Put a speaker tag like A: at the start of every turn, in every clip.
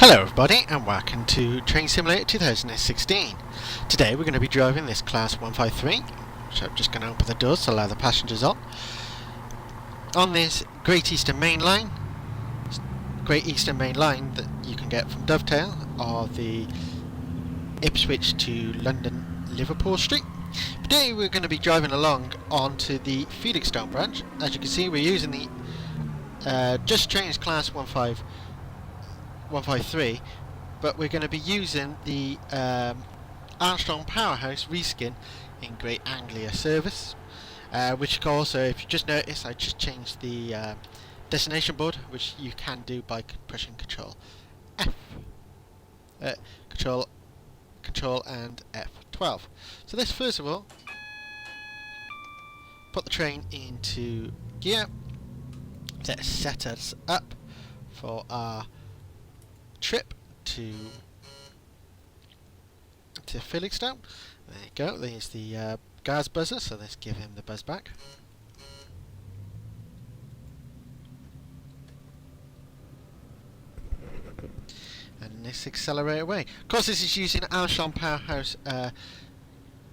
A: Hello everybody and welcome to Train Simulator 2016. Today we're going to be driving this class 153, so I'm just going to open the doors to allow the passengers on this Great Eastern Main Line that you can get from Dovetail or the Ipswich to London-Liverpool Street. Today we're going to be driving along onto the Felixstowe branch. As you can see, we're using the Just Trains class 153, but we're going to be using the Armstrong Powerhouse reskin in Great Anglia service, which also, if you just notice, I just changed the destination board, which you can do by pushing Control F, Control and F12. So let's first of all put the train into gear. Let's set us up for our trip to Felixstowe. There you go, there's the gas buzzer, so let's give him the buzz back. And let's accelerate away. Of course, this is using Armstrong Powerhouse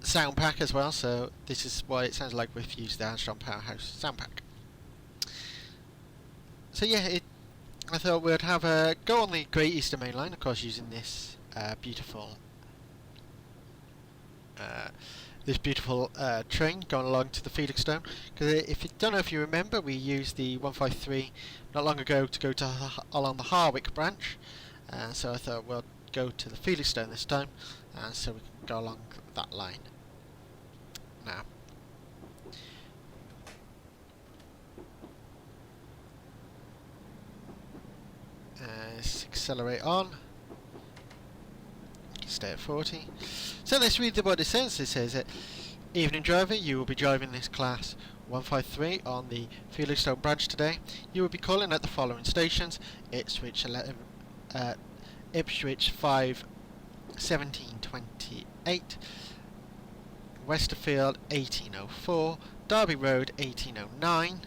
A: sound pack as well, so this is why it sounds like we've used the Armstrong Powerhouse sound pack. So yeah, I thought we'd have a go on the Great Eastern Main Line, of course, using this beautiful train going along to the Felixstowe. Because if you don't know if you remember, we used the 153 not long ago to go to along the Harwick branch, so I thought we'll go to the Felixstowe this time, so we can go along that line now. Let's accelerate on. Stay at 40. So let's read what it says. It says, evening driver, you will be driving this class 153 on the Felixstowe branch today. You will be calling at the following stations: Ipswich 5 1728, Westerfield 1804, Derby Road 1809,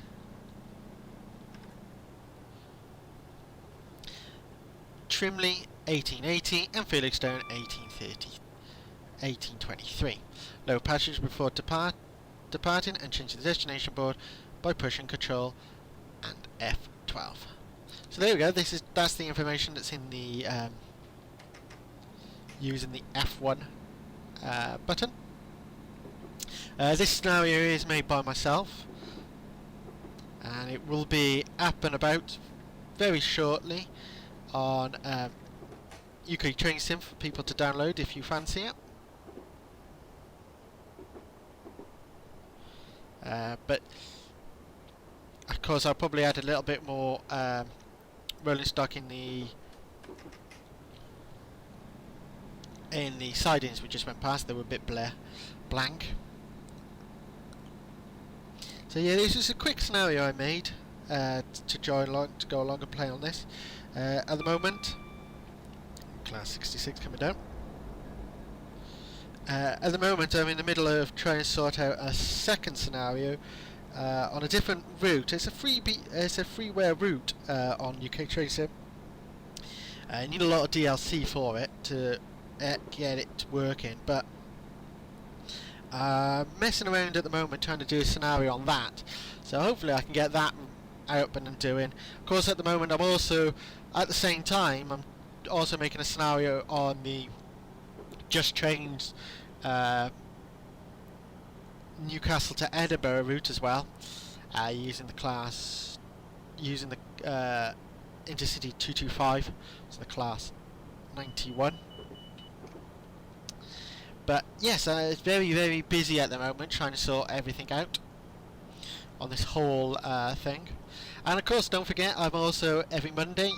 A: Trimley 1880 and Felixstowe 1823. Lower passengers before departing, and change the destination board by pushing Control and F12. So there we go. That's the information that's in the using the F1 button. This scenario is made by myself, and it will be up and about very shortly on UK Train Sim for people to download if you fancy it. But of course I'll probably add a little bit more rolling stock in the sidings we just went past. They were a bit blank. So yeah, this is a quick scenario I made to go along and play on this. At the moment, class 66 coming down. At the moment, I'm in the middle of trying to sort out a second scenario on a different route. It's a freeware route on UK Train Sim. I need a lot of DLC for it to get it working, but messing around at the moment trying to do a scenario on that. So hopefully I can get that out and doing. Of course, at the moment I'm also, at the same time, I'm also making a scenario on the Just Trains Newcastle to Edinburgh route as well, using the Intercity 225, so the class 91. But yes, it's very busy at the moment trying to sort everything out on this whole thing. And of course, don't forget, I'm also every Monday.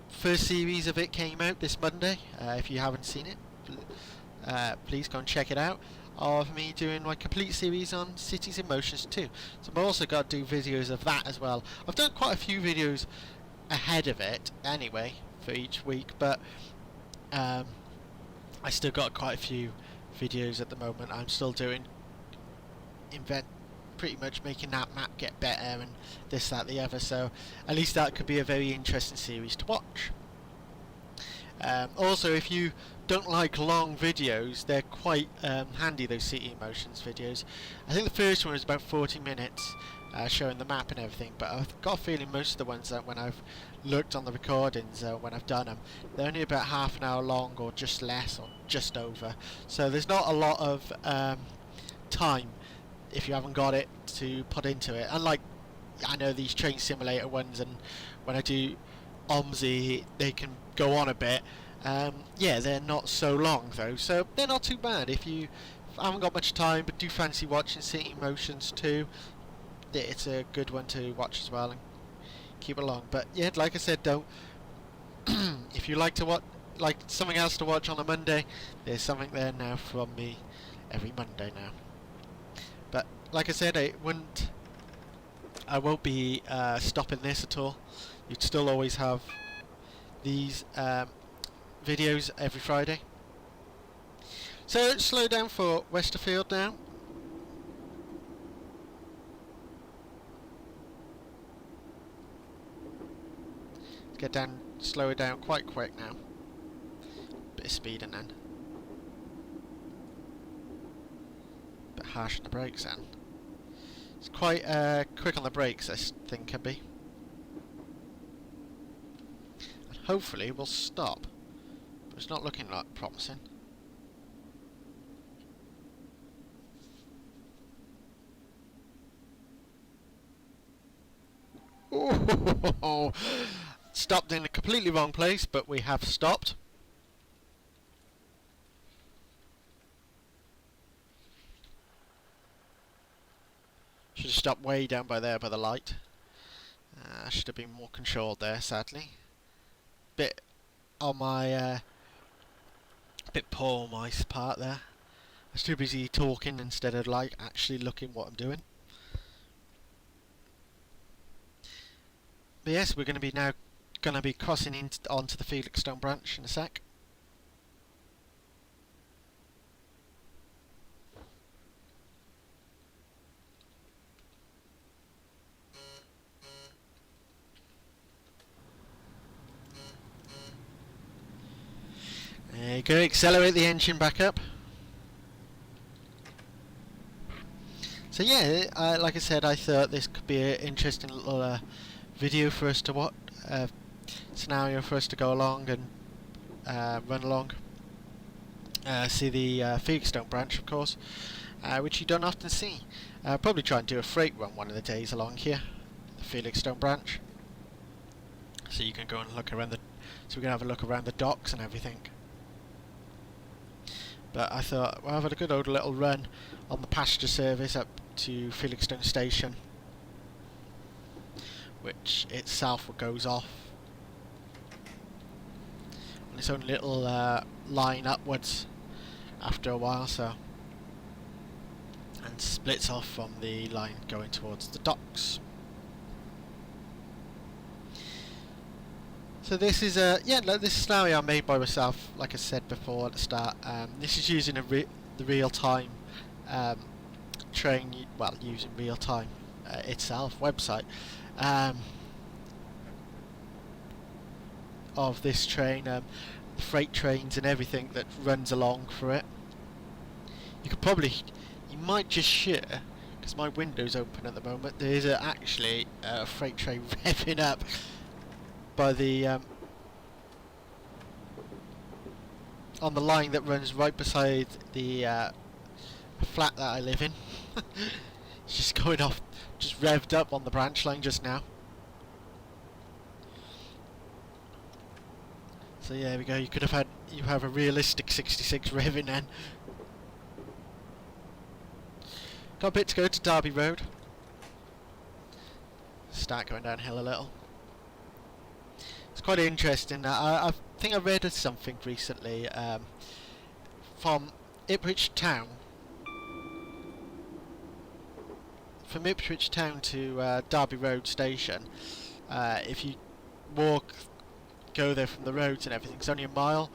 A: First series of it came out this Monday. If you haven't seen it, please go and check it out. Of me doing my complete series on Cities in Motions 2. So I've also got to do videos of that as well. I've done quite a few videos ahead of it anyway for each week, but I still got quite a few videos at the moment. I'm still doing pretty much making that map get better and this, that, the other, so at least that could be a very interesting series to watch. Also, if you don't like long videos, they're quite handy, those City Motions videos. I think the first one was about 40 minutes, showing the map and everything, but I've got a feeling most of the ones that when I've looked on the recordings, when I've done them, they're only about half an hour long, or just less, or just over. So there's not a lot of time, if you haven't got it, to put into it. Unlike, I know these train simulator ones, and when I do OMSI, they can go on a bit. Yeah, they're not so long though, so they're not too bad. If you haven't got much time but do fancy watching City Motions too, it's a good one to watch as well and keep along. But yeah, like I said, don't if you like to watch something else to watch on a Monday, there's something there now from me every Monday now. But like I said, I won't be stopping this at all. You'd still always have these videos every Friday. So let's slow down for Westerfield now. Let's get down, slow it down quite quick now. Bit of speed and then. Bit harsh on the brakes then. It's quite quick on the brakes, I think can be. And hopefully we'll stop. But it's not looking like promising. Oh, stopped in a completely wrong place, but we have stopped. Should have stopped way down by there by the light. Should have been more controlled there, sadly. Bit on my bit poor on my part there. I was too busy talking instead of like actually looking what I'm doing. But yes, we're going to be crossing onto the Felixstowe branch in a sec. There you go, accelerate the engine back up. So yeah, like I said, I thought this could be an interesting little video for us to watch, scenario for us to go along and run along. See the Felixstowe branch, of course, which you don't often see. Probably try and do a freight run one of the days along here, the Felixstowe branch. So you can go and look around so we can have a look around the docks and everything. But I thought, well, I've had a good old little run on the passenger service up to Felixstowe Station, which itself goes off on its own little line upwards after a while, so, and splits off from the line going towards the docks. So this is this scenario I made by myself, like I said before at the start. This is using the real-time train, well, using real-time itself website of this train, freight trains and everything that runs along for it. You might just share, because my window's open at the moment. There is actually a freight train revving up by the on the line that runs right beside the flat that I live in. It's just going off, just revved up on the branch line just now. So yeah, there we go. You have a realistic 66 revving then. Got a bit to go to Derby Road. Start going downhill a little. It's quite interesting. I think I read something recently from Ipswich Town. From Ipswich Town to Derby Road Station, if you go there from the roads and everything, it's only a mile,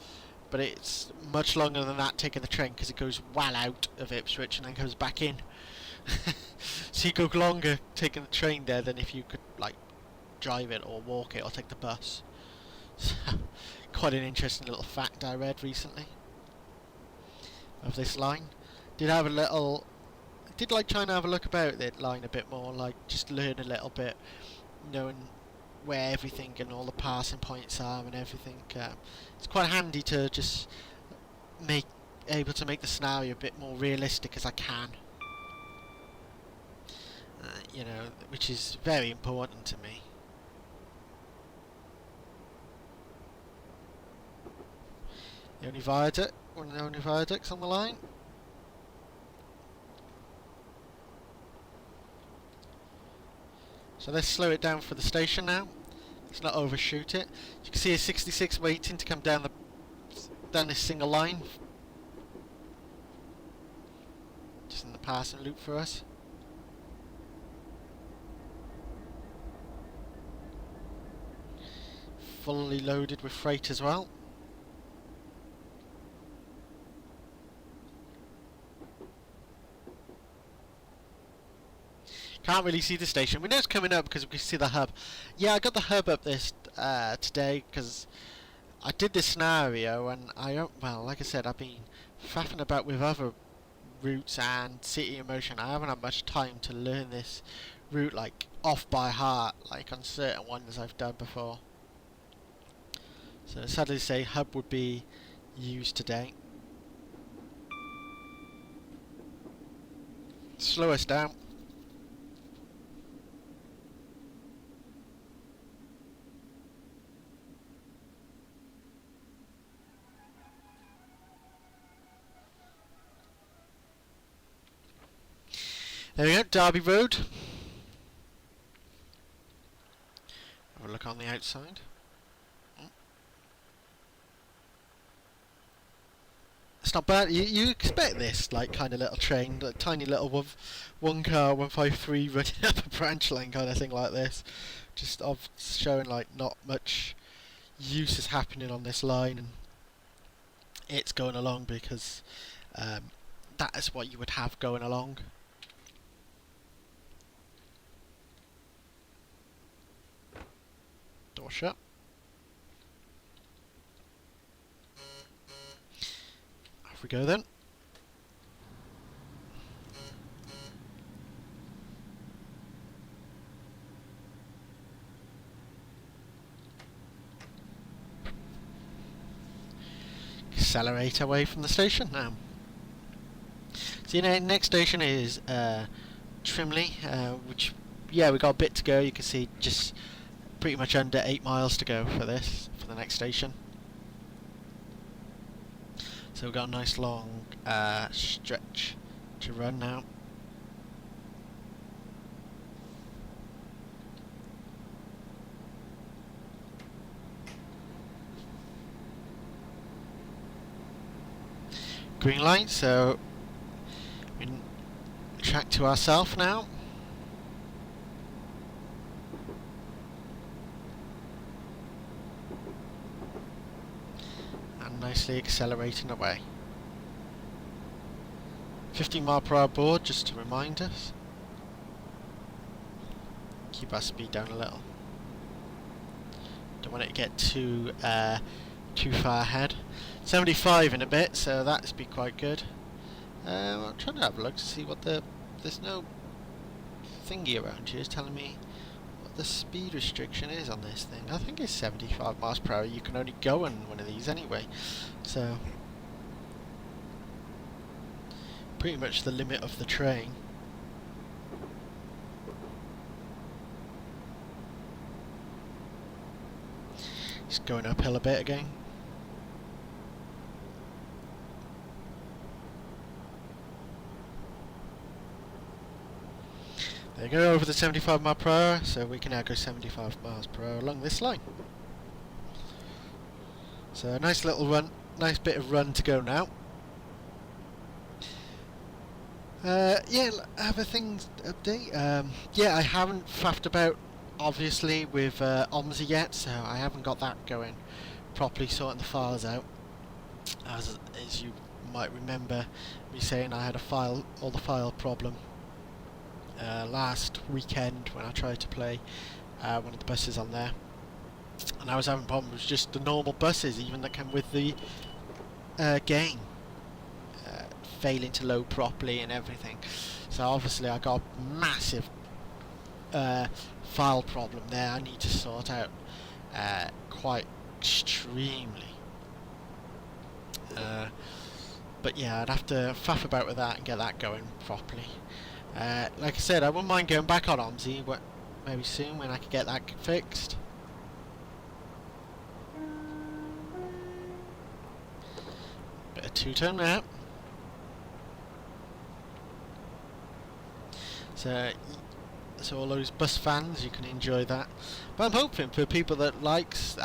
A: but it's much longer than that taking the train, because it goes well out of Ipswich and then goes back in. So you go longer taking the train there than if you could like drive it or walk it or take the bus. So, quite an interesting little fact I read recently of this line. Did have a little, did like trying to have a look about that line a bit more, like just learn a little bit, knowing where everything and all the passing points are and everything. It's quite handy to just able to make the scenario a bit more realistic as I can. You know, which is very important to me. The only viaduct, one of the only viaducts on the line. So let's slow it down for the station now. Let's not overshoot it. You can see a 66 waiting to come down this single line. Just in the passing loop for us. Fully loaded with freight as well. Can't really see the station. We know it's coming up because we can see the hub. Yeah, I got the hub up this today because I did this scenario and well, like I said, I've been faffing about with other routes and City in Motion. I haven't had much time to learn this route like off by heart, like on certain ones I've done before. So sadly to say, hub would be used today. Slow us down. There we go, Derby Road. Have a look on the outside. It's not bad. You expect this, like, kind of little train, like, tiny little one car 153 running up a branch line kind of thing like this. Just of showing like not much use is happening on this line, and it's going along because that is what you would have going along. Door shut. Off we go then. Accelerate away from the station now. So you know, next station is Trimley, which, yeah, we got a bit to go. You can see just pretty much under 8 miles to go for the next station. So we've got a nice long stretch to run now. Green light, so we track to ourselves now. And nicely accelerating away. 15 mile per hour board, just to remind us. Keep our speed down a little. Don't want it to get too far ahead. 75 in a bit, so that's be quite good. I'm trying to have a look to see what there's no thingy around here is telling me what the speed restriction is on this thing. I think it's 75 miles per hour. You can only go on one of these anyway, so pretty much the limit of the train. Just going uphill a bit again. There you go, over the 75 mile per hour, so we can now go 75 miles per hour along this line. So a nice little run, nice bit of run to go now. Yeah, other things to update. Yeah, I haven't faffed about, obviously, with Dobbzy yet, so I haven't got that going properly, sorting the files out. As you might remember me saying, I had all the file problem last weekend when I tried to play one of the buses on there, and and I was having problems with just the normal buses, even that come with the game, failing to load properly and everything. So obviously I got a massive file problem there I need to sort out quite extremely. But yeah, I'd have to faff about with that and get that going properly. Like I said, I wouldn't mind going back on Dobbzy maybe soon when I can get that fixed. Bit of two-tone now. So all those bus fans, you can enjoy that. But I'm hoping for people that likes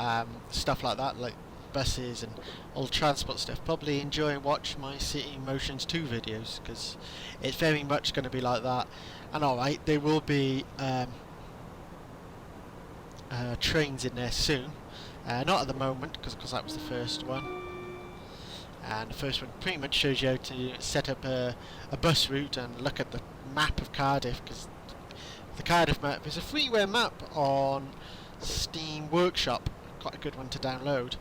A: stuff like that, like buses and all transport stuff, probably enjoy and watch my City Motions 2 videos, because it's very much going to be like that. And alright, there will be trains in there soon, not at the moment, because that was the first one, and the first one pretty much shows you how to set up a bus route and look at the map of Cardiff, because the Cardiff map is a freeware map on Steam Workshop, quite a good one to download.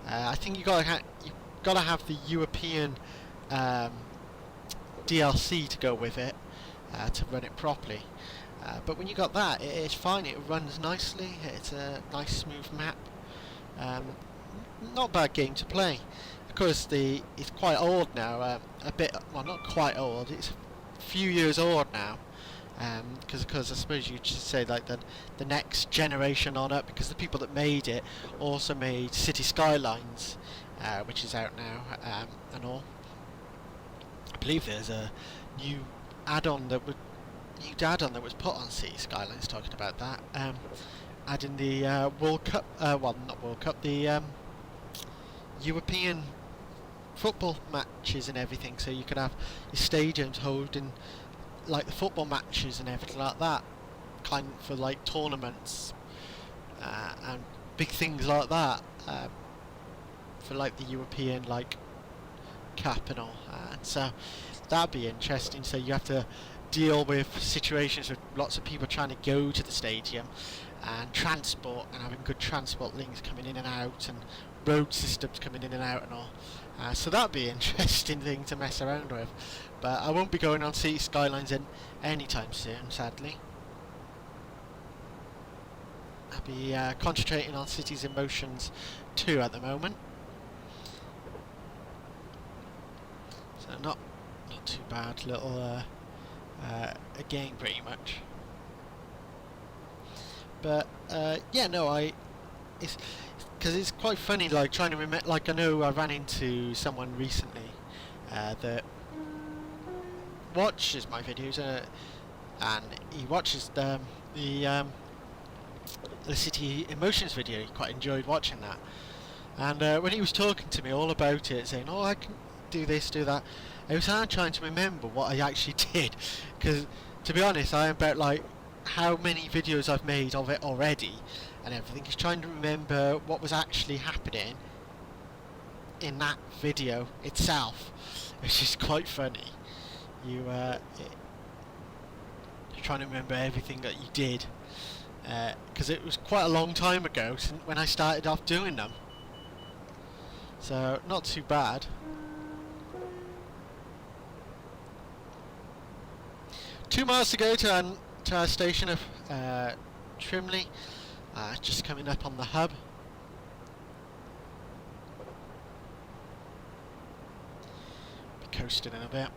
A: I think you've got to have the European DLC to go with it to run it properly. But when you got that, it's fine. It runs nicely. It's a nice, smooth map. Not a bad game to play. Of course, it's quite old now. A bit, well, not quite old. It's a few years old now. Because I suppose you should say like the next generation on it, because the people that made it also made City Skylines, which is out now, and all. I believe there's a new add-on that was put on City Skylines, talking about that, adding the World Cup, well, not World Cup, the European football matches and everything, so you could have your stadiums holding like the football matches and everything like that, kind of for like tournaments and big things like that, for like the European like Cup and all. And so that'd be interesting. So you have to deal with situations with lots of people trying to go to the stadium, and transport, and having good transport links coming in and out, and road systems coming in and out and all. So that'd be an interesting thing to mess around with. But I won't be going on City Skylines anytime soon, sadly. I'll be concentrating on Cities in Motions 2 at the moment. So not too bad, little a game pretty much. But yeah, no, it's because it's quite funny, like trying to remember. Like I know I ran into someone recently that watches my videos, and he watches the City Emotions video. He quite enjoyed watching that, and when he was talking to me all about it, saying, "Oh, I can do this, do that," it was hard trying to remember what I actually did, because to be honest, I am about like how many videos I've made of it already and everything. He's trying to remember what was actually happening in that video itself, which is quite funny. You're trying to remember everything that you did, because it was quite a long time ago since when I started off doing them, so not too bad. 2 miles to go to our station of Trimley, just coming up on the hub. Be coasting in a bit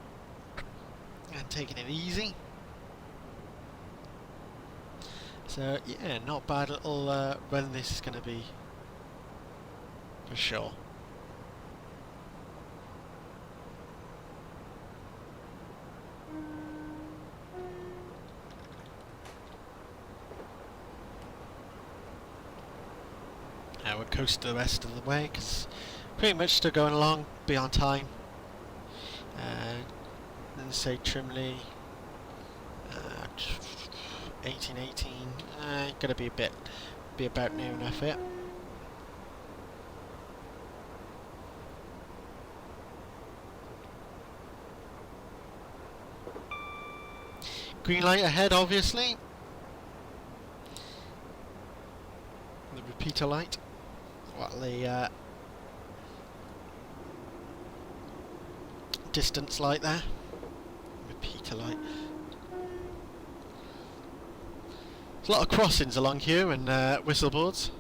A: and taking it easy. So yeah, not bad little run this is going to be, for sure. We'll coast the rest of the way, because pretty much still going along, be on time. Then say Trimley, 1818, gonna be about near enough it. Green light ahead, obviously. The repeater light. what the distance like there. Repeater light. There's a lot of crossings along here and whistleboards.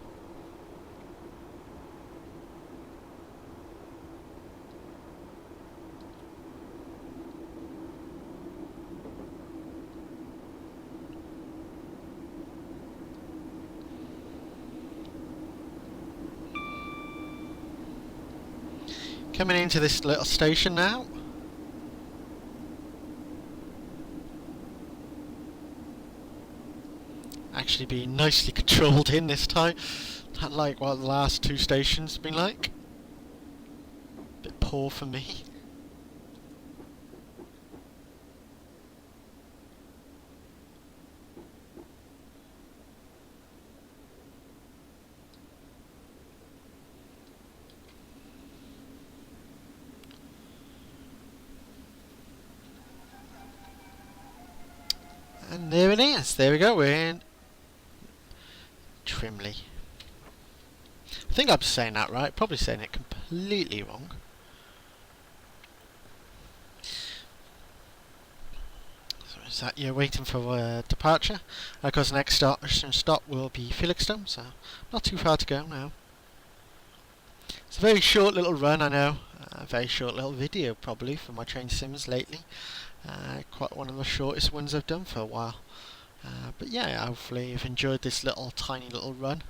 A: Coming into this little station now. Actually being nicely controlled in this time. Not like what the last two stations have been like. Bit poor for me. And there it is. There we go. We're in Trimley. I think I'm saying that right. Probably saying it completely wrong. So is that you're waiting for departure? Of course, the next stop will be Felixstowe. So not too far to go now. It's a very short little run, I know. A very short little video probably for my train sims lately. Quite one of the shortest ones I've done for a while. But yeah, hopefully you've enjoyed this little tiny little run.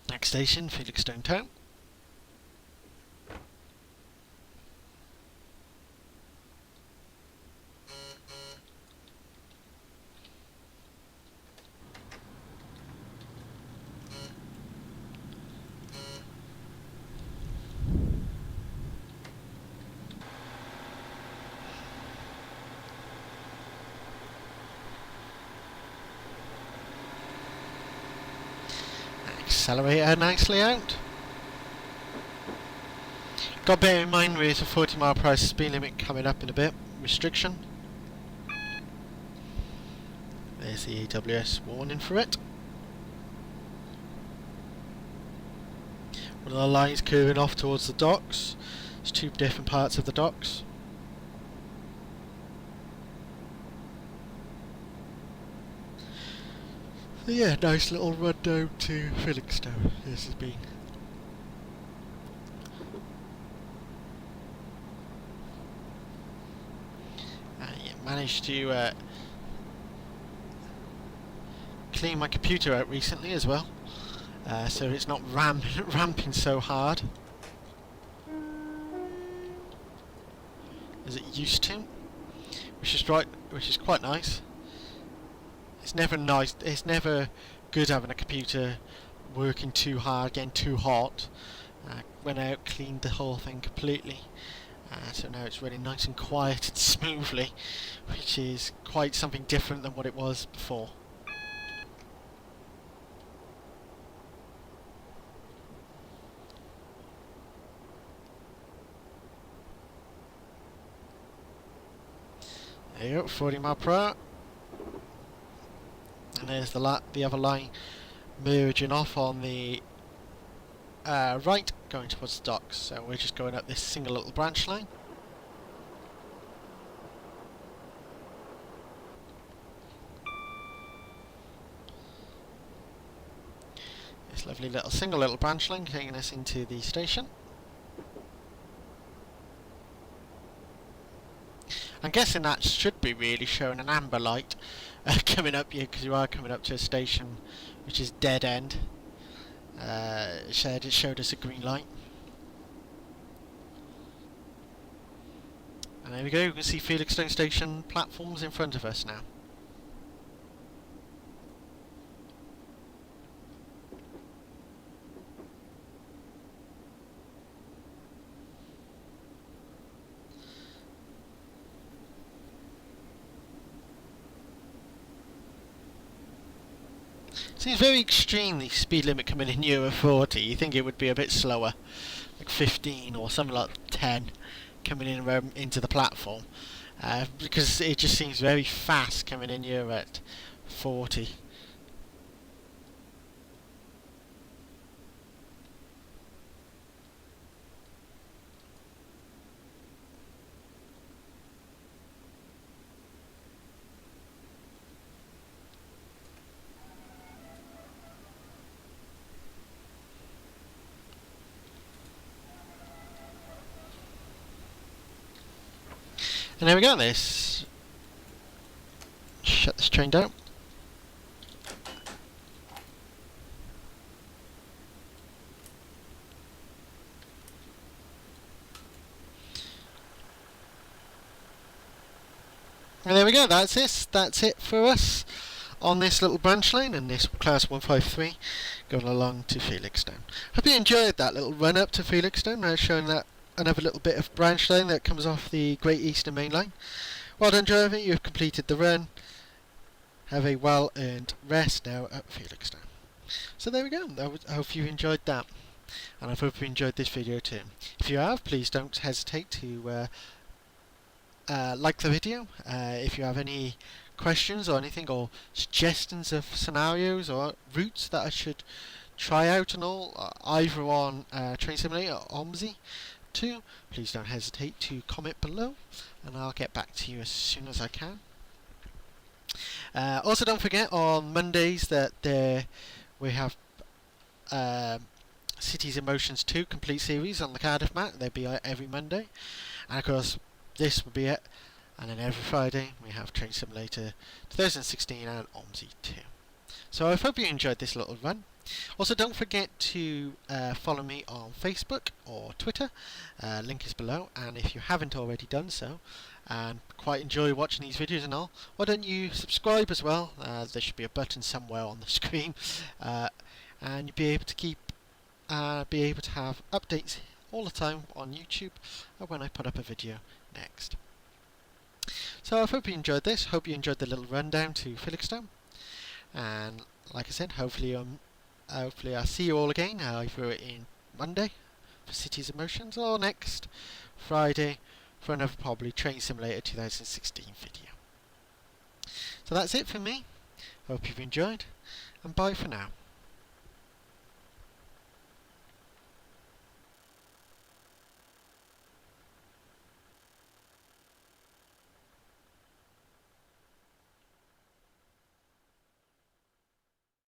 A: Next station, Felixstowe Town. Accelerate her nicely out. Got to bear in mind there's a 40 mile per hour speed limit coming up in a bit. Restriction. There's the AWS warning for it. One of the lines curving off towards the docks. There's two different parts of the docks. So yeah, nice little run down to Felixstowe this has been. Yeah, managed to clean my computer out recently as well, so it's not ramping so hard as it used to, which is quite nice. It's never nice. It's never good having a computer working too hard, getting too hot. Went out, cleaned the whole thing completely. So now it's really nice and quiet and smoothly, which is quite something different than what it was before. There you go, 40 mile per hour. And there's the other line merging off on the right, going towards the docks. So we're just going up this single little branch line. This lovely little single little branch line taking us into the station. I'm guessing that should be really showing an amber light coming up here, because you are coming up to a station which is dead end. It showed us a green light. And there we go, you can see Felixstowe station platforms in front of us now. Seems very extreme, the speed limit coming in Euro 40. You think it would be a bit slower, like 15 or something like 10 coming in into the platform, because it just seems very fast coming in here at 40. And there we go, this. Shut this train down. And there we go, that's it for us on this little branch line and this class 153 going along to Felixstowe. Hope you enjoyed that little run up to Felixstowe, showing that another little bit of branch line that comes off the Great Eastern Main Line. Well done, driver, you've completed the run. Have a well earned rest now at Felixstowe. So there we go, I hope you enjoyed that, and I hope you enjoyed this video too. If you have, please don't hesitate to like the video. If you have any questions or anything, or suggestions of scenarios or routes that I should try out and all, either on Train Simulator or OMSI too, please don't hesitate to comment below and I'll get back to you as soon as I can. Also, don't forget on Mondays that we have Cities in Motions 2 complete series on the Cardiff map. They'll be every Monday, and of course this will be it. And then every Friday we have Train Simulator 2016 and OMSI 2. So I hope you enjoyed this little run. Also, don't forget to follow me on Facebook or Twitter. Link is below. And if you haven't already done so, and quite enjoy watching these videos and all, why don't you subscribe as well? There should be a button somewhere on the screen, and you'll be able to be able to have updates all the time on YouTube when I put up a video next. So I hope you enjoyed this. Hope you enjoyed the little rundown to Felixstowe. And like I said, hopefully I'll see you all again either in Monday for Cities of Motions or next Friday for another probably Train Simulator 2016 video. So that's it from me. Hope you've enjoyed, and bye for now.